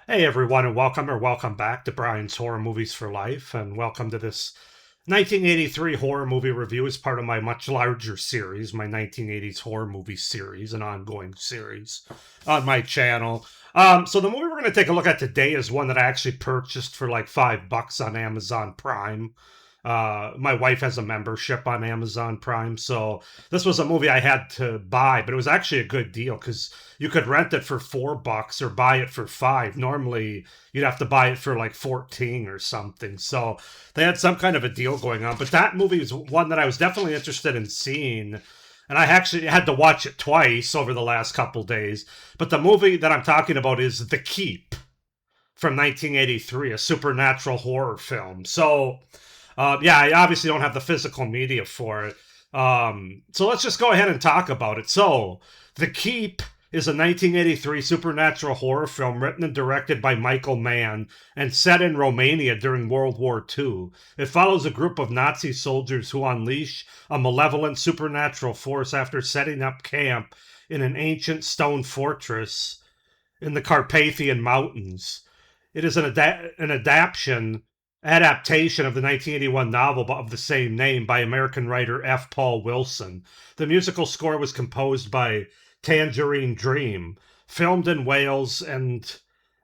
Hey everyone, and welcome back to Brian's Horror Movies for Life, and welcome to this 1983 horror movie review as part of my much larger series, my 1980s horror movie series, an ongoing series on my channel. So the movie we're going to take a look at today is one that I actually purchased for like $5 on Amazon Prime. My wife has a membership on Amazon Prime, so this was a movie I had to buy, but it was actually a good deal because you could rent it for $4 or buy it for 5. Normally, you'd have to buy it for like 14 or something. So they had some kind of a deal going on. But that movie was one that I was definitely interested in seeing. And I actually had to watch it twice over the last couple days. But the movie that I'm talking about is The Keep from 1983, a supernatural horror film. So yeah, I obviously don't have the physical media for it. So let's just go ahead and talk about it. So, The Keep is a 1983 supernatural horror film written and directed by Michael Mann and set in Romania during World War II. It follows a group of Nazi soldiers who unleash a malevolent supernatural force after setting up camp in an ancient stone fortress in the Carpathian Mountains. It is an adaptation of the 1981 novel of the same name by American writer F. Paul Wilson. The musical score was composed by Tangerine Dream, filmed in Wales and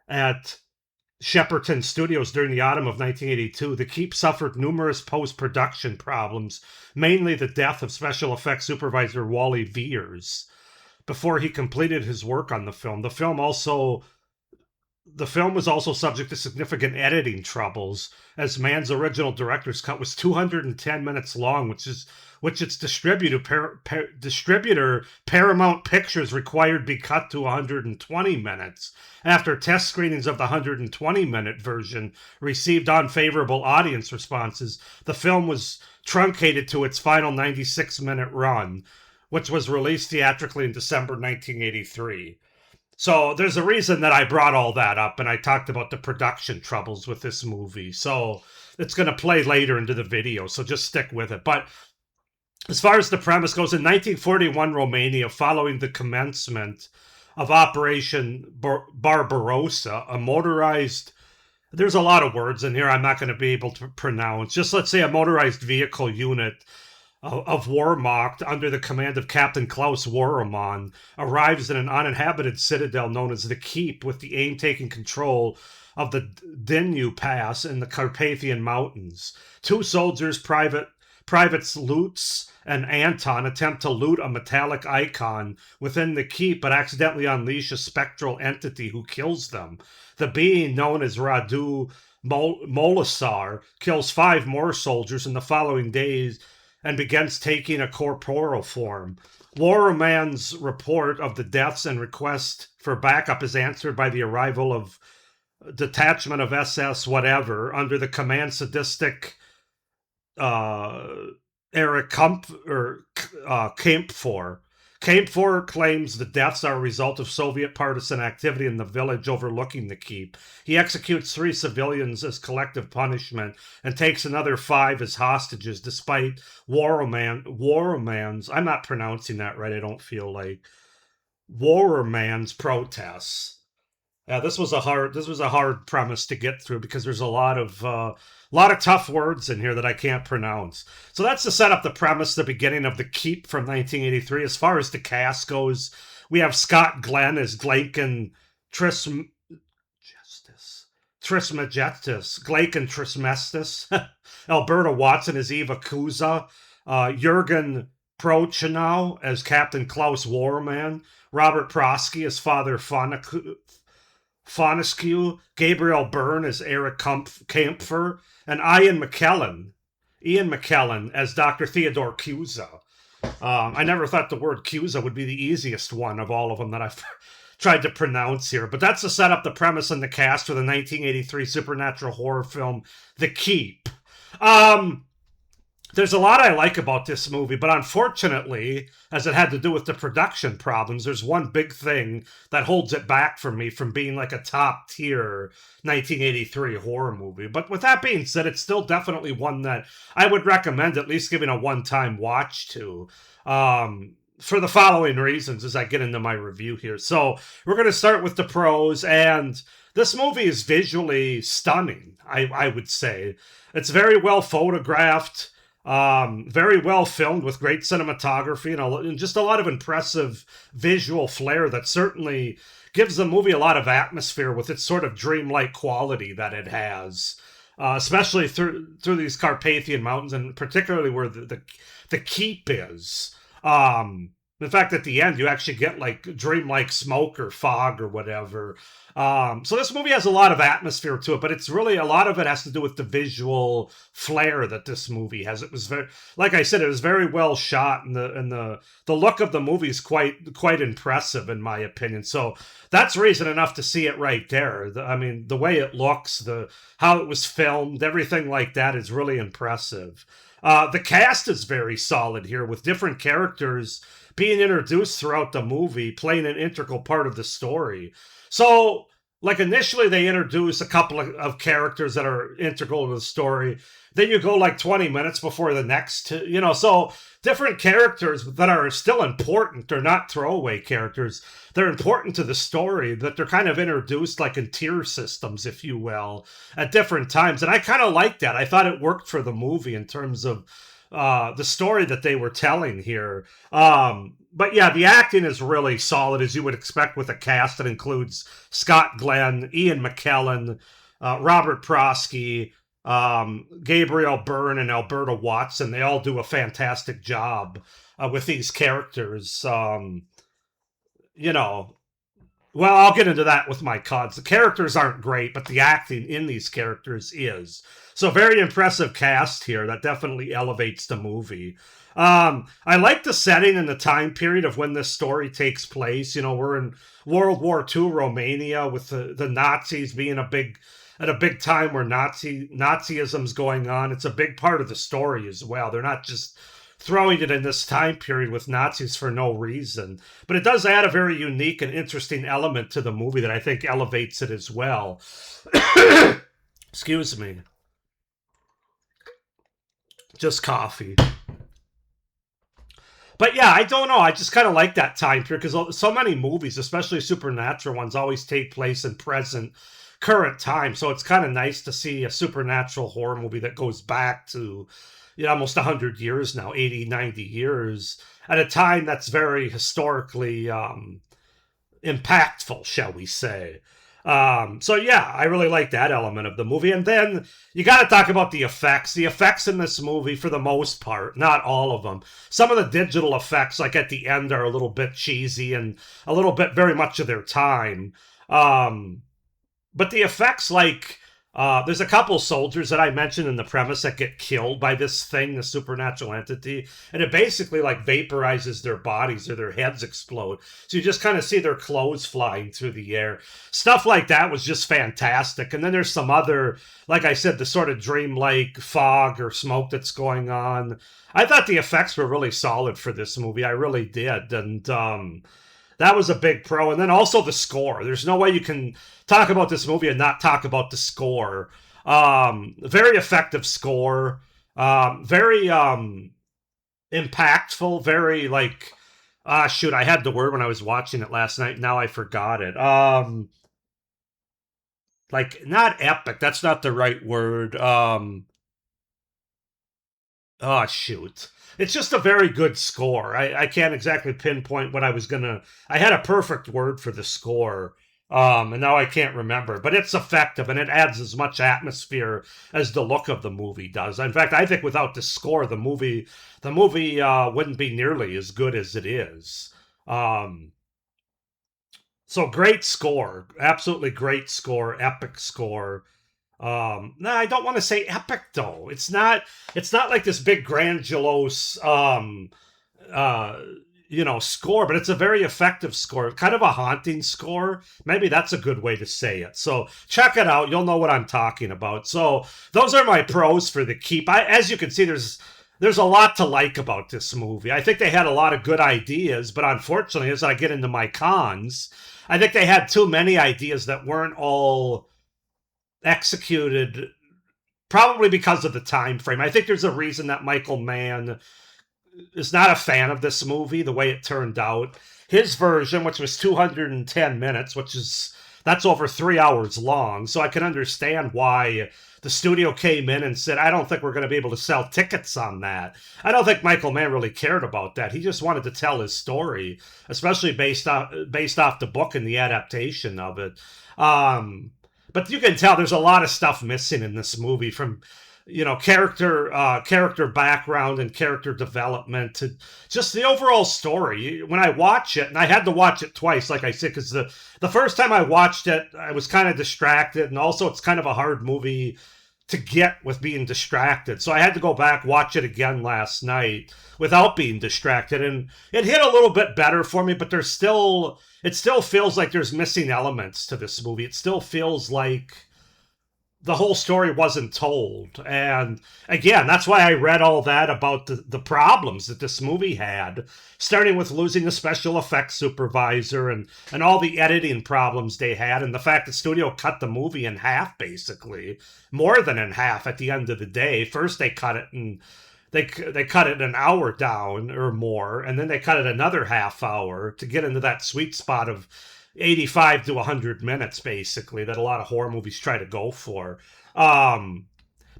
at Shepperton Studios during the autumn of 1982. The Keep suffered numerous post production problems, mainly the death of special effects supervisor Wally Veers before he completed his work on the film. The film was also subject to significant editing troubles, as Mann's original director's cut was 210 minutes long, which its distributor Paramount Pictures required be cut to 120 minutes. After test screenings of the 120-minute version received unfavorable audience responses, the film was truncated to its final 96-minute run, which was released theatrically in December 1983. So there's a reason that I brought all that up and I talked about the production troubles with this movie. So it's going to play later into the video, so just stick with it. But as far as the premise goes, in 1941 Romania, following the commencement of Operation Barbarossa, a motorized, there's a lot of words in here I'm not going to be able to pronounce. Just let's say a motorized vehicle unit of Wehrmacht under the command of Captain Klaus Worremann arrives in an uninhabited citadel known as the Keep, with the aim taking control of the Dinu Pass in the Carpathian Mountains. Two soldiers, Privates Lutz and Anton, attempt to loot a metallic icon within the Keep, but accidentally unleash a spectral entity who kills them. The being, known as Radu Molasar, kills 5 more soldiers in the following days and begins taking a corporeal form. Warmann's report of the deaths and request for backup is answered by the arrival of a detachment of SS whatever under the command sadistic uh, Eric Kampfer. Kampfer claims the deaths are a result of Soviet partisan activity in the village overlooking the Keep. He executes 3 civilians as collective punishment and takes another 5 as hostages, despite Warmann's, I'm not pronouncing that right, I don't feel like, Warmann's protests. Yeah, this was a hard premise to get through because there's a lot of tough words in here that I can't pronounce. So that's to set up the premise, the beginning of The Keep from 1983. As far as the cast goes, we have Scott Glenn as Glaken Trismegistus, Glaken Trismestus, Alberta Watson as Eva Kuza, Jurgen Prochnow as Captain Klaus Warman, Robert Prosky as Father Fonescu, Gabriel Byrne as Eric Kampfer, and Ian McKellen as Dr. Theodore Cusa. I never thought the word Cusa would be the easiest one of all of them that I've tried to pronounce here, but that's to set up the premise and the cast for the 1983 supernatural horror film, The Keep. There's a lot I like about this movie, but unfortunately, as it had to do with the production problems, there's one big thing that holds it back from me from being like a top tier 1983 horror movie. But with that being said, it's still definitely one that I would recommend at least giving a one-time watch to. For the following reasons as I get into my review here. So we're going to start with the pros, and this movie is visually stunning. I would say it's very well photographed, very well filmed with great cinematography and just a lot of impressive visual flair that certainly gives the movie a lot of atmosphere with its sort of dreamlike quality that it has. Especially through these Carpathian mountains, and particularly where the keep is. In fact, at the end, you actually get like dreamlike smoke or fog or whatever. So this movie has a lot of atmosphere to it, but it's really a lot of it has to do with the visual flair that this movie has. It was very, like I said, it was very well shot, and the look of the movie is quite impressive in my opinion. So that's reason enough to see it right there. I mean, the way it looks, the how it was filmed, everything like that is really impressive. The cast is very solid here with different characters being introduced throughout the movie, playing an integral part of the story. So, like initially, they introduce a couple of characters that are integral to the story. Then you go like 20 minutes before the next, so different characters that are still important. They're not throwaway characters. They're important to the story, that they're kind of introduced like in tier systems, if you will, at different times. And I kind of like that. I thought it worked for the movie in terms of the story that they were telling here. But yeah, the acting is really solid, as you would expect with a cast that includes Scott Glenn, Ian McKellen, Robert Prosky, Gabriel Byrne, and Alberta Watson. They all do a fantastic job with these characters. You know, well, I'll get into that with my cons. The characters aren't great, but the acting in these characters is. So very impressive cast here. That definitely elevates the movie. I like the setting and the time period of when this story takes place. We're in World War II Romania with the Nazis being at a big time where Nazism's going on. It's a big part of the story as well. They're not just throwing it in this time period with Nazis for no reason. But it does add a very unique and interesting element to the movie that I think elevates it as well. Excuse me. Just coffee. But yeah, I don't know. I just kind of like that time period because so many movies, especially supernatural ones, always take place in current time. So it's kind of nice to see a supernatural horror movie that goes back to almost 100 years now, 80, 90 years, at a time that's very historically impactful, shall we say. So yeah, I really like that element of the movie. And then you got to talk about the effects. The effects in this movie, for the most part, not all of them. Some of the digital effects, like at the end, are a little bit cheesy and a little bit very much of their time. But the effects, like, there's a couple soldiers that I mentioned in the premise that get killed by this thing, the supernatural entity, and it basically like vaporizes their bodies or their heads explode. So you just kind of see their clothes flying through the air. Stuff like that was just fantastic. And then there's some other, like I said, the sort of dreamlike fog or smoke that's going on. I thought the effects were really solid for this movie. I really did. And that was a big pro. And then also the score. There's no way you can talk about this movie and not talk about the score. Very effective score. Very impactful. Very like, shoot, I had the word when I was watching it last night. Now I forgot it. Like, not epic. That's not the right word. Oh, shoot. It's just a very good score. I can't exactly pinpoint what I was going to... I had a perfect word for the score, and now I can't remember. But it's effective, and it adds as much atmosphere as the look of the movie does. In fact, I think without the score, the movie wouldn't be nearly as good as it is. So great score. Absolutely great score. Epic score. No, I don't want to say epic though. It's not like this big grandiose score, but it's a very effective score. Kind of a haunting score. Maybe that's a good way to say it. So check it out. You'll know what I'm talking about. So those are my pros for The Keep. As you can see, there's a lot to like about this movie. I think they had a lot of good ideas, but unfortunately, as I get into my cons, I think they had too many ideas that weren't all executed, probably because of the time frame. I think there's a reason that Michael Mann is not a fan of this movie, the way it turned out. His version, which was 210 minutes, which is That's over 3 hours long. So I can understand why the studio came in and said, I don't think we're going to be able to sell tickets on that. I don't think Michael Mann really cared about that. He just wanted to tell his story, especially based off the book and the adaptation of it. Um, but you can tell there's a lot of stuff missing in this movie, from character background and character development to just the overall story. When I watch it, and I had to watch it twice, like I said, because the first time I watched it, I was kind of distracted, and also it's kind of a hard movie to get with being distracted. So I had to go back, watch it again last night without being distracted, and it hit a little bit better for me. But it still feels like there's missing elements to this movie. It still feels like the whole story wasn't told. And again, that's why I read all that about the problems that this movie had, starting with losing the special effects supervisor and all the editing problems they had, and the fact that studio cut the movie in half, basically. More than in half at the end of the day. First they cut it and they cut it an hour down or more, and then they cut it another half hour to get into that sweet spot of 85 to 100 minutes, basically, that a lot of horror movies try to go for. Um,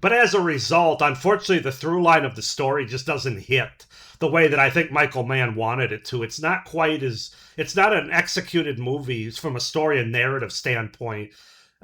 but as a result, unfortunately, the through line of the story just doesn't hit the way that I think Michael Mann wanted it to. It's not an executed movie from a story and narrative standpoint.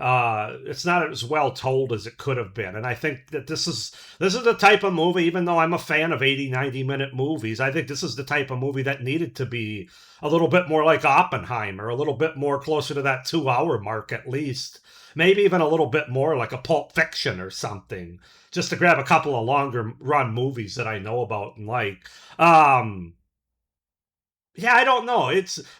It's not as well told as it could have been. And I think that this is the type of movie, even though I'm a fan of 80, 90-minute movies, I think this is the type of movie that needed to be a little bit more like Oppenheimer, a little bit more closer to that 2 hour mark at least. Maybe even a little bit more like a Pulp Fiction or something, just to grab a couple of longer run movies that I know about and like. Yeah, I don't know.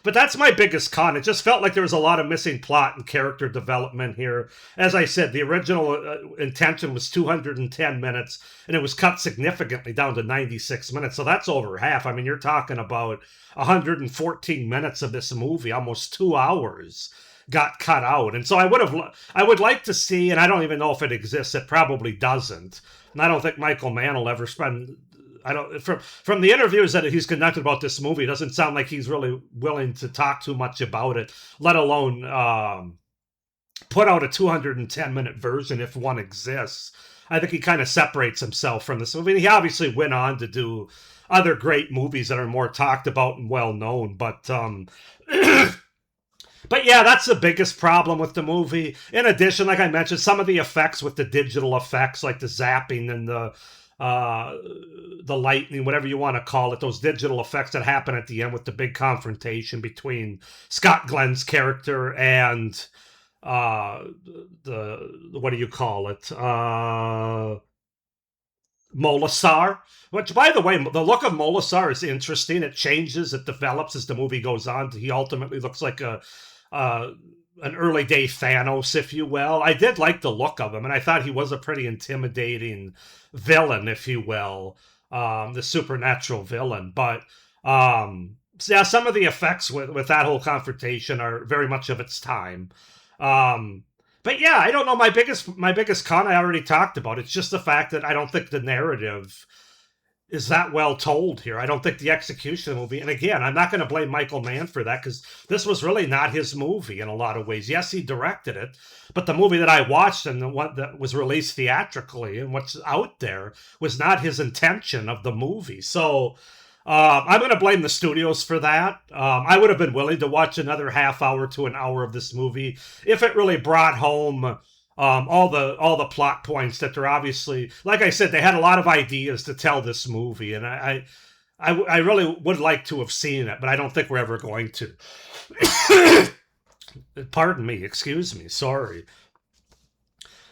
But that's my biggest con. It just felt like there was a lot of missing plot and character development here. As I said, the original intention was 210 minutes, and it was cut significantly down to 96 minutes. So that's over half. I mean, you're talking about 114 minutes of this movie, almost 2 hours got cut out. And so I would like to see, and I don't even know if it exists. It probably doesn't. And I don't think Michael Mann will ever spend. I don't from the interviews that he's conducted about this movie, it doesn't sound like he's really willing to talk too much about it, let alone put out a 210-minute version if one exists. I think he kind of separates himself from this movie. He obviously went on to do other great movies that are more talked about and well known, but but yeah, that's the biggest problem with the movie. In addition, like I mentioned, some of the effects with the digital effects, like the zapping and uh, the lightning, whatever you want to call it, those digital effects that happen at the end with the big confrontation between Scott Glenn's character and the what do you call it? Molasar. Which, by the way, the look of Molasar is interesting. It changes, it develops as the movie goes on. He ultimately looks like uh, an early day Thanos, if you will. I did like the look of him, and I thought he was a pretty intimidating villain, if you will, the supernatural villain. But yeah, some of the effects with that whole confrontation are very much of its time. But yeah, I don't know. My biggest con I already talked about. It's just the fact that I don't think the narrative is that well told here. I don't think the execution will be. And again, I'm not going to blame Michael Mann for that, because this was really not his movie in a lot of ways. Yes, he directed it, but the movie that I watched and the one that was released theatrically and what's out there was not his intention of the movie. So I'm going to blame the studios for that. I would have been willing to watch another half hour to an hour of this movie if it really brought home all the plot points that they're obviously, like I said, they had a lot of ideas to tell this movie, and I really would like to have seen it, but I don't think we're ever going to. Pardon me, excuse me, sorry.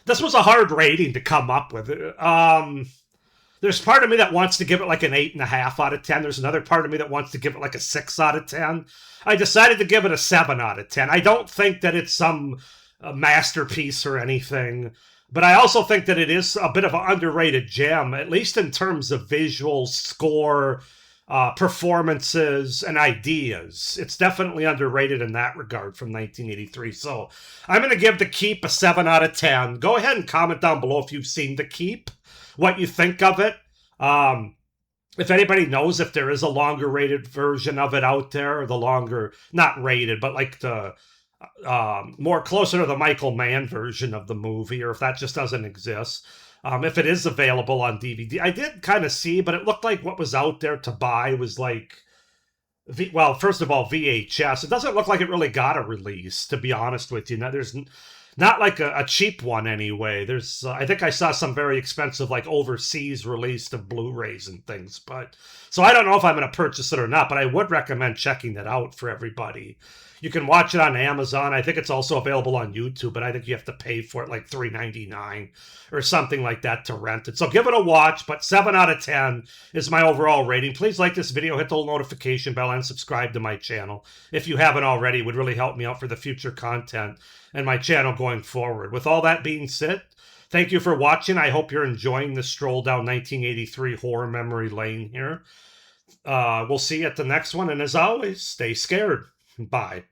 This was a hard rating to come up with. There's part of me that wants to give it like an 8.5 out of 10. There's another part of me that wants to give it like a 6 out of 10. I decided to give it a 7 out of 10. I don't think that it's some masterpiece or anything, but I also think that it is a bit of an underrated gem, at least in terms of visual score, performances, and ideas. It's definitely underrated in that regard from 1983. So I'm going to give The Keep a 7 out of 10. Go ahead and comment down below if you've seen The Keep, what you think of it. If anybody knows if there is a longer rated version of it out there, or the longer, not rated, but like the more closer to the Michael Mann version of the movie, or if that just doesn't exist. If it is available on DVD, I did kind of see, but it looked like what was out there to buy was like well, first of all, VHS. It doesn't look like it really got a release, to be honest with you. Now, there's not like a cheap one anyway. There's, I think I saw some very expensive, like overseas released of Blu-rays and things. But so I don't know if I'm going to purchase it or not. But I would recommend checking that out for everybody. You can watch it on Amazon. I think it's also available on YouTube, but I think you have to pay for it like $3.99 or something like that to rent it. So give it a watch, but 7 out of 10 is my overall rating. Please like this video, hit the notification bell, and subscribe to my channel. If you haven't already, it would really help me out for the future content and my channel going forward. With all that being said, thank you for watching. I hope you're enjoying the stroll down 1983 horror memory lane here. We'll see you at the next one, and as always, stay scared. Bye.